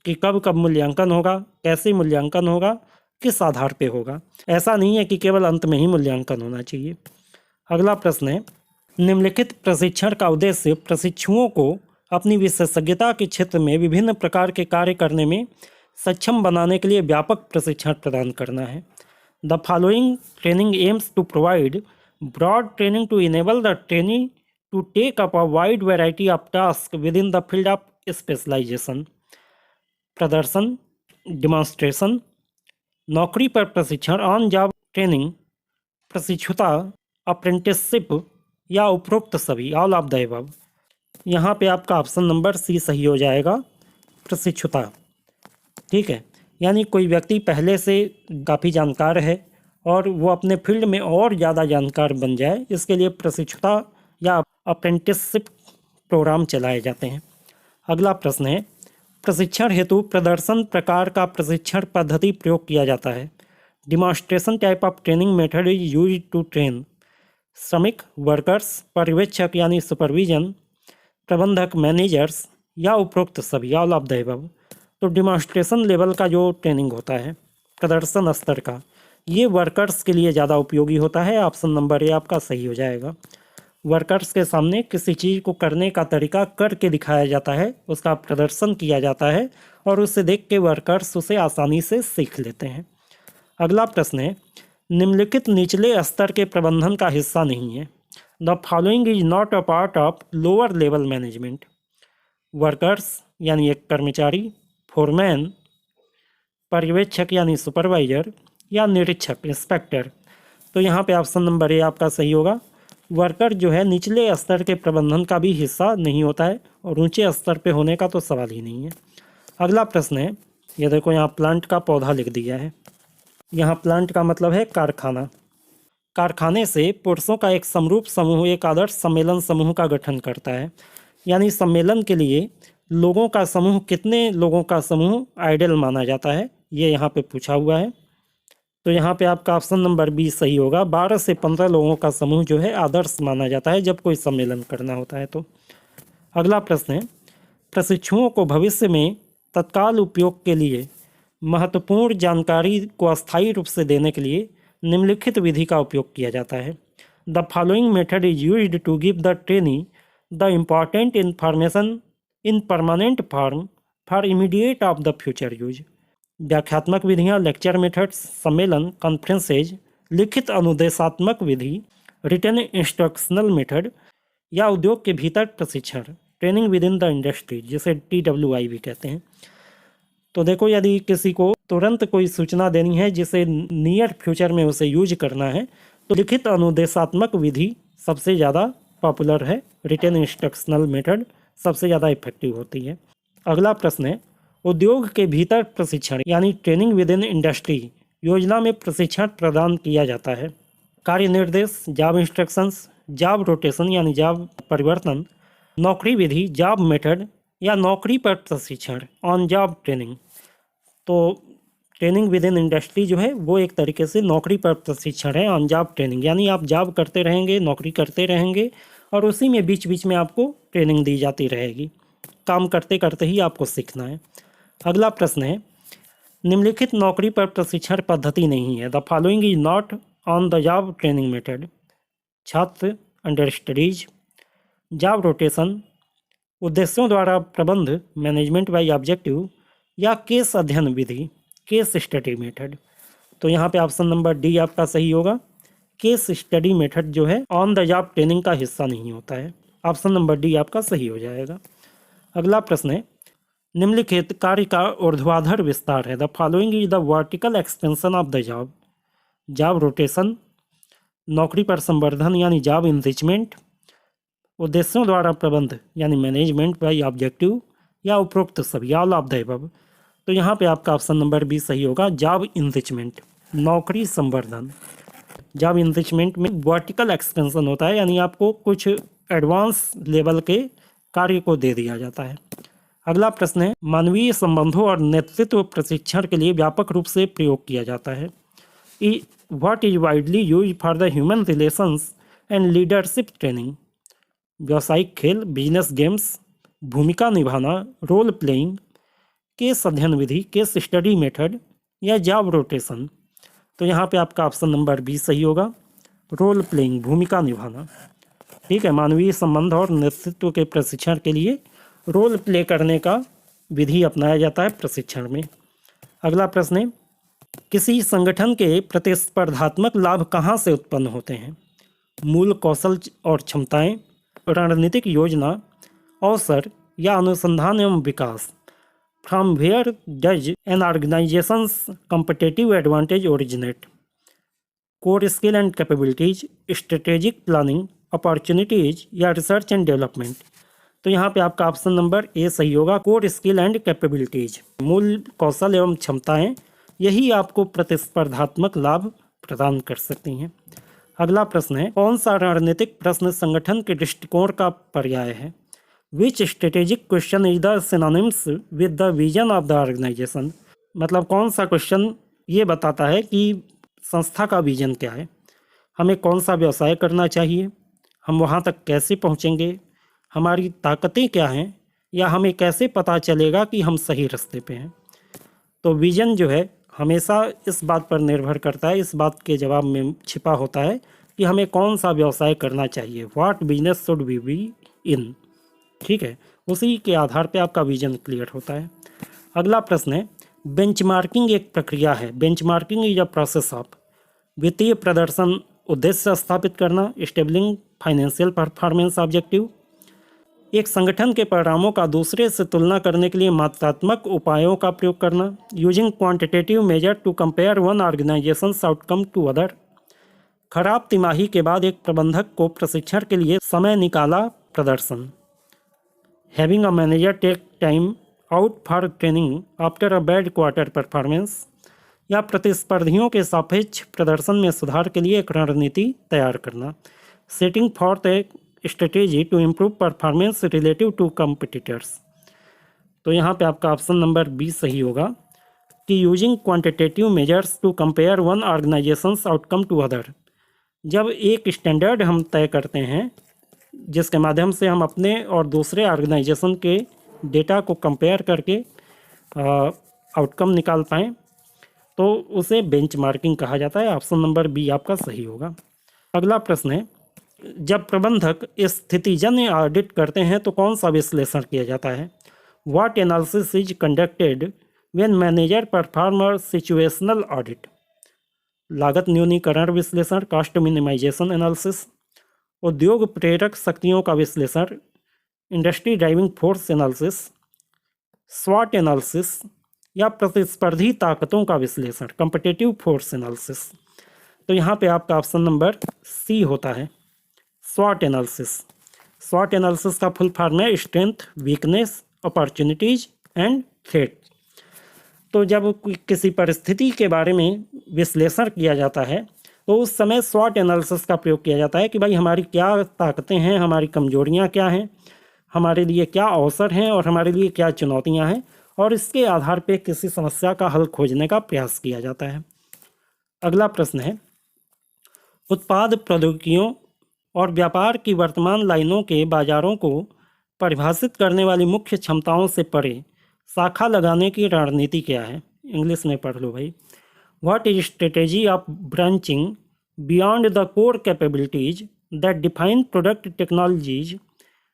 [SPEAKER 1] कि कब कब मूल्यांकन होगा, कैसे मूल्यांकन होगा, किस आधार पे होगा। ऐसा नहीं है कि केवल अंत में ही मूल्यांकन होना चाहिए। अगला प्रश्न है, निम्नलिखित प्रशिक्षण का उद्देश्य प्रशिक्षुओं को अपनी विशेषज्ञता के क्षेत्र में विभिन्न प्रकार के कार्य करने में सक्षम बनाने के लिए व्यापक प्रशिक्षण प्रदान करना है। The following training aims to provide broad training to enable the trainee to take up a wide variety of task within the field of specialisation. प्रदर्शन, डिमॉन्स्ट्रेशन, नौकरी पर प्रशिक्षण, ऑन जॉब ट्रेनिंग, प्रशिक्षुता, अप्रेंटिसशिप या उपरोक्त सभी, all of the above. यहाँ पे आपका ऑप्शन नंबर सी सही हो जाएगा, प्रशिक्षुता। ठीक है, यानी कोई व्यक्ति पहले से काफ़ी जानकार है और वो अपने फील्ड में और ज़्यादा जानकार बन जाए, इसके लिए प्रशिक्षुता या अप्रेंटिसशिप प्रोग्राम चलाए जाते हैं। अगला प्रश्न है, प्रशिक्षण हेतु प्रदर्शन प्रकार का प्रशिक्षण पद्धति प्रयोग किया जाता है। Demonstration type of training method is use to train श्रमिक, वर्कर्स, पर्यवेक्षक यानी सुपरविजन, प्रबंधक, मैनेजर्स या उपरोक्त सभी, ऑल ऑफ द अबव। तो डिमॉन्स्ट्रेशन लेवल का जो ट्रेनिंग होता है प्रदर्शन स्तर का, ये वर्कर्स के लिए ज़्यादा उपयोगी होता है। ऑप्शन नंबर ए आपका सही हो जाएगा। वर्कर्स के सामने किसी चीज़ को करने का तरीका करके दिखाया जाता है, उसका प्रदर्शन किया जाता है और उसे देख के वर्कर्स उसे आसानी से सीख लेते हैं। अगला प्रश्न है, निम्नलिखित निचले स्तर के प्रबंधन का हिस्सा नहीं है। The following is not a part of lower level management. Workers यानी एक कर्मचारी, फोरमैन, पर्यवेक्षक यानी सुपरवाइजर या निरीक्षक, इंस्पेक्टर। तो यहाँ पे ऑप्शन नंबर ए आपका सही होगा। वर्कर जो है निचले स्तर के प्रबंधन का भी हिस्सा नहीं होता है और ऊंचे स्तर पे होने का तो सवाल ही नहीं है। अगला प्रश्न है, ये देखो यहाँ प्लांट का पौधा लिख दिया है। यहाँ प्लांट का मतलब है कारखाना। कारखाने से पुरुषों का एक समरूप समूह एक आदर्श सम्मेलन समूह का गठन करता है, यानी सम्मेलन के लिए लोगों का समूह, कितने लोगों का समूह आइडियल माना जाता है, ये यहाँ पे पूछा हुआ है। तो यहाँ पे आपका ऑप्शन नंबर बी सही होगा। 12 से 15 लोगों का समूह जो है आदर्श माना जाता है जब कोई सम्मेलन करना होता है। तो अगला प्रश्न है, प्रशिक्षुओं को भविष्य में तत्काल उपयोग के लिए महत्वपूर्ण जानकारी को अस्थायी रूप से देने के लिए निम्नलिखित विधि का उपयोग किया जाता है। The following method is used to give the trainee the important information in permanent form for immediate of the future use. व्याख्यात्मक विधियाँ, लेक्चर मेथड्स, सम्मेलन, कॉन्फ्रेंसेज, लिखित अनुदेशात्मक विधि, रिटन इंस्ट्रक्शनल मेथड या उद्योग के भीतर प्रशिक्षण, training with in the industry, जिसे TWI भी कहते हैं। तो देखो, यदि किसी को तुरंत कोई सूचना देनी है जिसे नियर फ्यूचर में उसे यूज करना है, तो लिखित अनुदेशात्मक विधि सबसे ज़्यादा पॉपुलर है। रिटन इंस्ट्रक्शनल मेथड सबसे ज़्यादा इफेक्टिव होती है। अगला प्रश्न है, उद्योग के भीतर प्रशिक्षण यानी ट्रेनिंग विद इन इंडस्ट्री योजना में प्रशिक्षण प्रदान किया जाता है। कार्य निर्देश, जॉब इंस्ट्रक्शंस, जॉब रोटेशन यानी जॉब परिवर्तन, नौकरी विधि, जॉब मेथड या नौकरी पर प्रशिक्षण, ऑन जॉब ट्रेनिंग। तो ट्रेनिंग विद इन इंडस्ट्री जो है वो एक तरीके से नौकरी पर प्रशिक्षण है, ऑन जॉब ट्रेनिंग, यानी आप जॉब करते रहेंगे, नौकरी करते रहेंगे और उसी में बीच बीच में आपको ट्रेनिंग दी जाती रहेगी। काम करते करते ही आपको सीखना है। अगला प्रश्न है, निम्नलिखित नौकरी पर प्रशिक्षण पद्धति नहीं है। The following is not on the job training method. छात्र, अंडर स्टडीज, जॉब रोटेशन, उद्देश्यों द्वारा प्रबंध, मैनेजमेंट बाय ऑब्जेक्टिव या केस अध्ययन विधि, केस स्टडी मेथड। तो यहाँ पे ऑप्शन नंबर डी आपका सही होगा। केस स्टडी मेथड जो है ऑन द जॉब ट्रेनिंग का हिस्सा नहीं होता है। ऑप्शन नंबर डी आपका सही हो जाएगा। अगला प्रश्न है, निम्नलिखित कार्य का ऊर्ध्वाधर विस्तार है। The following is the vertical expansion of the job. Job rotation, नौकरी पर संवर्धन यानी जॉब इंरिचमेंट, उद्देश्यों द्वारा प्रबंध यानी मैनेजमेंट बाय ऑब्जेक्टिव या उपरोक्त सभी, ऑल ऑफ द अबव। तो यहाँ पे आपका ऑप्शन नंबर बी सही होगा। जॉब इंरिचमेंट, नौकरी संवर्धन। जॉब इंरिचमेंट में वर्टिकल एक्सपेंशन होता है, यानी आपको कुछ एडवांस लेवल के कार्य को दे दिया जाता है। अगला प्रश्न है, मानवीय संबंधों और नेतृत्व प्रशिक्षण के लिए व्यापक रूप से प्रयोग किया जाता है। What is widely use for the human relations and leadership training. व्यावसायिक खेल, बिजनेस गेम्स, भूमिका निभाना, रोल प्लेइंग, केस अध्ययन विधि, केस स्टडी मेथड या जॉब रोटेशन। तो यहाँ पे आपका ऑप्शन नंबर 20 सही होगा, रोल प्लेइंग, भूमिका निभाना। ठीक है, मानवीय संबंध और नेतृत्व के प्रशिक्षण के लिए रोल प्ले करने का विधि अपनाया जाता है प्रशिक्षण में। अगला प्रश्न है, किसी संगठन के प्रतिस्पर्धात्मक लाभ कहाँ से उत्पन्न होते हैं? मूल कौशल और क्षमताएं, रणनीतिक योजना, अवसर या अनुसंधान एवं विकास। From where does an organisations competitive advantage originate? Core skill and capabilities, strategic planning, opportunities या रिसर्च एंड डेवलपमेंट। तो यहाँ पे आपका ऑप्शन नंबर ए सही होगा, कोर स्किल एंड कैपेबिलिटीज। मूल कौशल एवं क्षमताएं, यही आपको प्रतिस्पर्धात्मक लाभ प्रदान कर सकती हैं। अगला प्रश्न है, कौन सा रणनीतिक प्रश्न संगठन के दृष्टिकोण का पर्याय है? Which strategic question is the synonyms with the vision of the organisation? मतलब कौन सा क्वेश्चन ये बताता है कि संस्था का विजन क्या है, हमें कौन सा व्यवसाय करना चाहिए, हम वहाँ तक कैसे पहुँचेंगे, हमारी ताकतें क्या हैं, या हमें कैसे पता चलेगा कि हम सही रास्ते पे हैं। तो विजन जो है हमेशा इस बात पर निर्भर करता है, इस बात के जवाब में छिपा होता है कि हमें कौन सा व्यवसाय करना चाहिए, what business should we be in. ठीक है, उसी के आधार पे आपका विजन क्लियर होता है। अगला प्रश्न है, बेंचमार्किंग एक प्रक्रिया है। Benchmarking is a process of वित्तीय प्रदर्शन उद्देश्य स्थापित करना, स्टेबलिंग फाइनेंशियल परफॉर्मेंस ऑब्जेक्टिव, एक संगठन के परिणामों का दूसरे से तुलना करने के लिए मात्रात्मक उपायों का प्रयोग करना, using quantitative measure to compare one organisations outcome to other. खराब तिमाही के बाद एक प्रबंधक को प्रशिक्षण के लिए समय निकाला प्रदर्शन। Having a manager take time out for training after a bad quarter performance, या प्रतिस्पर्धियों के सापेक्ष प्रदर्शन में सुधार के लिए एक रणनीति तैयार करना। Setting for the strategy to improve performance relative to competitors. तो यहाँ पे आपका ऑप्शन नंबर 20 सही होगा कि using quantitative measures to compare one organisations outcome to other. जब एक स्टैंडर्ड हम तय करते हैं जिसके माध्यम से हम अपने और दूसरे ऑर्गेनाइजेशन के डेटा को कंपेयर करके आउटकम निकाल पाएँ तो उसे बेंचमार्किंग कहा जाता है। ऑप्शन नंबर बी आपका सही होगा। अगला प्रश्न है, जब प्रबंधक स्थितिजन्य ऑडिट करते हैं तो कौन सा विश्लेषण किया जाता है? What analysis is conducted when manager perform situational audit? लागत न्यूनीकरण विश्लेषण, कॉस्ट मिनिमाइजेशन एनालिसिस, उद्योग प्रेरक शक्तियों का विश्लेषण, इंडस्ट्री ड्राइविंग फोर्स एनालिसिस, स्वॉट एनालिसिस, या प्रतिस्पर्धी ताकतों का विश्लेषण, कॉम्पिटिटिव फोर्स एनालिसिस। तो यहाँ पे आपका ऑप्शन नंबर सी होता है, स्वॉट एनालिसिस। स्वॉट एनालिसिस का फुल फॉर्म है strength, weakness, opportunities and threat. तो जब किसी परिस्थिति के बारे में विश्लेषण किया जाता है तो उस समय स्वॉट एनालिसिस का प्रयोग किया जाता है कि भाई हमारी क्या ताकतें हैं, हमारी कमजोरियां क्या हैं, हमारे लिए क्या अवसर हैं और हमारे लिए क्या चुनौतियां हैं, और इसके आधार पर किसी समस्या का हल खोजने का प्रयास किया जाता है। अगला प्रश्न है, उत्पाद प्रौद्योगिकियों और व्यापार की वर्तमान लाइनों के बाजारों को परिभाषित करने वाली मुख्य क्षमताओं से परे शाखा लगाने की रणनीति क्या है? इंग्लिश में पढ़ लो भाई। What is strategy of branching beyond the core capabilities that define product technologies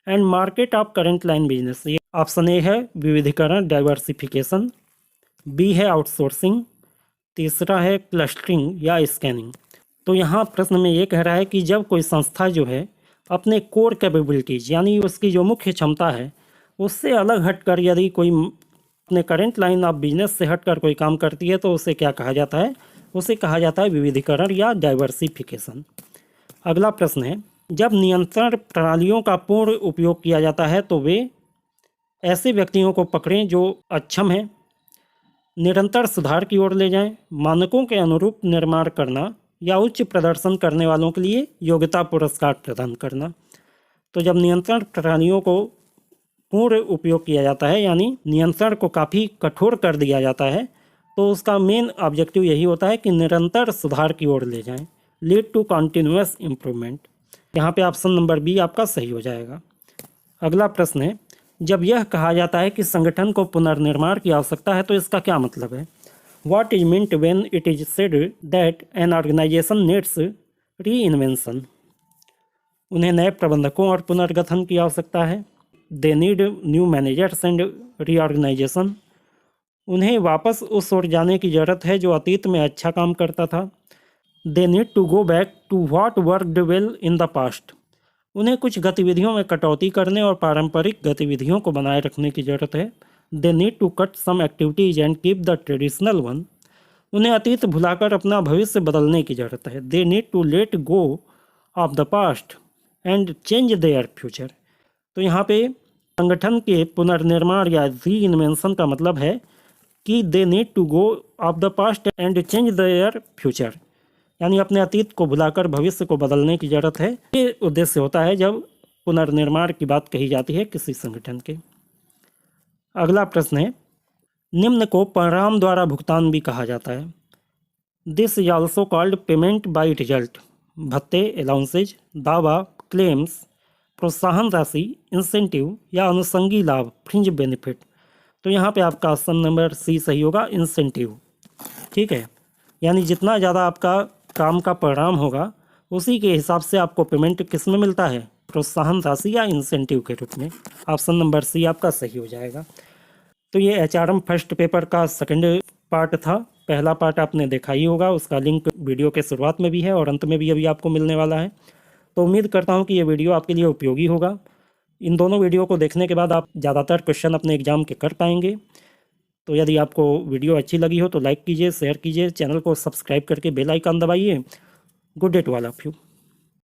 [SPEAKER 1] and market of current line business? ये ऑप्शन ए है विविधीकरण, डाइवर्सिफिकेशन, बी है आउटसोर्सिंग, तीसरा है क्लस्टरिंग या स्कैनिंग। तो यहाँ प्रश्न में ये कह रहा है कि जब कोई संस्था जो है अपने कोर कैपेबिलिटीज यानी उसकी जो मुख्य क्षमता है उससे अलग हटकर यदि कोई अपने करंट लाइन ऑफ बिजनेस से हटकर कोई काम करती है तो उसे क्या कहा जाता है? उसे कहा जाता है विविधीकरण या डाइवर्सिफिकेशन। अगला प्रश्न है, जब नियंत्रण प्रणालियों का पूर्ण उपयोग किया जाता है तो वे ऐसे व्यक्तियों को पकड़ें जो अक्षम हैं, निरंतर सुधार की ओर ले जाएं, मानकों के अनुरूप निर्माण करना, या उच्च प्रदर्शन करने वालों के लिए योग्यता पुरस्कार प्रदान करना। तो जब नियंत्रण प्रणालियों को पूर्ण उपयोग किया जाता है यानी नियंत्रण को काफ़ी कठोर कर दिया जाता है तो उसका मेन ऑब्जेक्टिव यही होता है कि निरंतर सुधार की ओर ले जाएं, लीड टू कॉन्टिन्यूअस इम्प्रूवमेंट। यहाँ पे ऑप्शन नंबर बी आपका सही हो जाएगा। अगला प्रश्न है, जब यह कहा जाता है कि संगठन को पुनर्निर्माण की आवश्यकता है तो इसका क्या मतलब है? What is meant when it is said that an organization needs reinvention? उन्हें नए प्रबंधकों और पुनर्गठन की आवश्यकता है। They need new managers and reorganization. उन्हें वापस उस ओर जाने की ज़रूरत है जो अतीत में अच्छा काम करता था। They need to go back to what worked well in the past. उन्हें कुछ गतिविधियों में कटौती करने और पारंपरिक गतिविधियों को बनाए रखने की ज़रूरत है। They need to cut some activities and keep the traditional one. उन्हें अतीत भुलाकर अपना भविष्य बदलने की ज़रूरत है। They need to let go of the past and change their future. तो यहाँ पे संगठन के पुनर्निर्माण या रीइन्वेंशन का मतलब है कि they need to go of the past and change their future, यानी अपने अतीत को भुलाकर भविष्य को बदलने की ज़रूरत है। ये उद्देश्य होता है जब पुनर्निर्माण की बात कही जाती है किसी संगठन के। अगला प्रश्न है, निम्न को परिणाम द्वारा भुगतान भी कहा जाता है। This is also called payment by result. भत्ते, अलाउंसेज, दावा, क्लेम्स, प्रोत्साहन राशि, इंसेंटिव या अनुषंगी लाभ, फ्रिंज बेनिफिट। तो यहाँ पे आपका ऑप्शन नंबर सी सही होगा, इंसेंटिव। ठीक है, यानी जितना ज़्यादा आपका काम का परिणाम होगा उसी के हिसाब से आपको पेमेंट किस में मिलता है, प्रोत्साहन राशि या इंसेंटिव के रूप में। ऑप्शन नंबर सी आपका सही हो जाएगा। तो ये एचआरएम फर्स्ट पेपर का सेकंड पार्ट था। पहला पार्ट आपने देखा ही होगा, उसका लिंक वीडियो के शुरुआत में भी है और अंत में भी अभी आपको मिलने वाला है। तो उम्मीद करता हूँ कि ये वीडियो आपके लिए उपयोगी होगा। इन दोनों वीडियो को देखने के बाद आप ज़्यादातर क्वेश्चन अपने एग्जाम के कर पाएंगे। तो यदि आपको वीडियो अच्छी लगी हो तो लाइक कीजिए, शेयर कीजिए, चैनल को सब्सक्राइब करके बेल आइकन दबाइए। Good day to all of you.